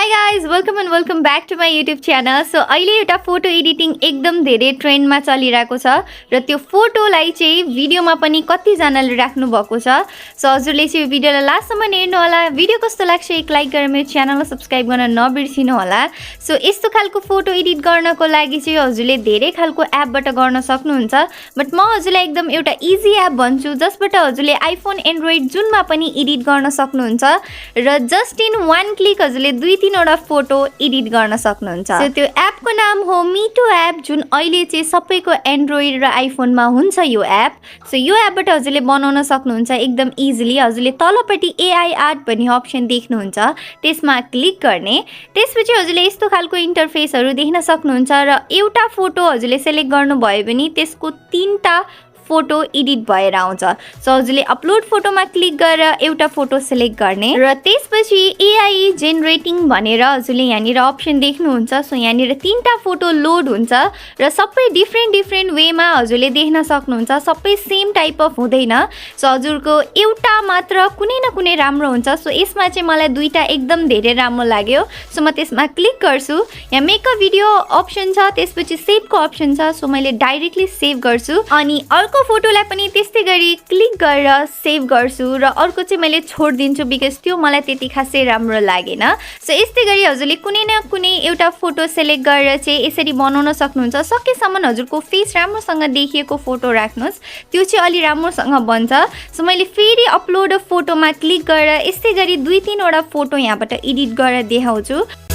Hi guys, welcome back to my YouTube channel. So अहिले एउटा photo editing एकदम धेरै ट्रेन्डमा चलिरहेको छ र त्यो फोटोलाई चाहिँ भिडियोमा पनि कति जनाले राख्नु भएको छ. सो हजुरले चाहिँ यो भिडियोलाई लास्टसम्म हेर्नु होला. भिडियो कस्तो लाग्छ एक लाइक गरेर मेरो च्यानललाई सब्स्क्राइब गर्न नबिर्सिनु होला. सो यस्तो खालको फोटो एडिट गर्नको लागि चाहिँ हजुरले धेरै खालको एपबाट गर्न सक्नुहुन्छ. बट म हजुरलाई एकदम एउटा इजी एप भन्छु जसबाट हजुरले आइफोन एन्ड्रोइड जुनमा पनि एडिट गर्न सक्नुहुन्छ र जस्ट इन वान क्लिक हजुरले 2-3 वटा फोटो एडिट गर्न सक्नुहुन्छ. सो त्यो एपको नाम हो मिटो एप जुन अहिले चाहिँ सबैको एन्ड्रोइड र आइफोनमा हुन्छ यो एप. सो यो एपबाट हजुरले बनाउन सक्नुहुन्छ एकदम इजिली. हजुरले तलपट्टि एआई आर्ट भन्ने अप्सन देख्नुहुन्छ त्यसमा क्लिक गर्ने. त्यसपछि हजुरले यस्तो खालको इन्टरफेसहरू देख्न सक्नुहुन्छ र एउटा फोटो हजुरले सेलेक्ट गर्नुभयो भने त्यसको 3टा फोटो एडिट भएर आउँछ. सो हजुरले अपलोड फोटोमा क्लिक गरेर एउटा फोटो सेलेक्ट गर्ने र त्यसपछि एआई जेनरेटिङ भनेर हजुरले यहाँनिर अप्सन देख्नुहुन्छ. सो यहाँनिर 3टा फोटो लोड हुन्छ र सबै डिफ्रेन्ट वेमा हजुरले देख्न सक्नुहुन्छ. सबै सेम टाइप अफ हुँदैन. सो हजुरको एउटा मात्र कुनै न कुनै राम्रो हुन्छ. सो यसमा चाहिँ मलाई 2टा एकदम धेरै राम्रो लाग्यो. सो म त्यसमा क्लिक गर्छु. यहाँ मेक अ भिडियो अप्सन छ, त्यसपछि सेभको अप्सन छ. सो मैले डाइरेक्टली सेभ गर्छु अनि अर्को फोटोलाई पनि त्यस्तै गरी क्लिक गरेर सेभ गर्छु र अर्को चाहिँ मैले छोडिदिन्छु बिकज त्यो मलाई त्यति खासै राम्रो लागेन. सो यस्तै गरी हजुरले कुनै न कुनै एउटा फोटो सेलेक्ट गरेर चाहिँ यसरी बनाउन सक्नुहुन्छ. सकेसम्म हजुरको फेस राम्रोसँग देखिएको फोटो राख्नुहोस्, त्यो चाहिँ अलि राम्रोसँग बन्छ. सो मैले फेरि अपलोड फोटोमा क्लिक गरेर यस्तै गरी 2-3 वटा फोटो यहाँबाट एडिट गरेर देखाउँछु.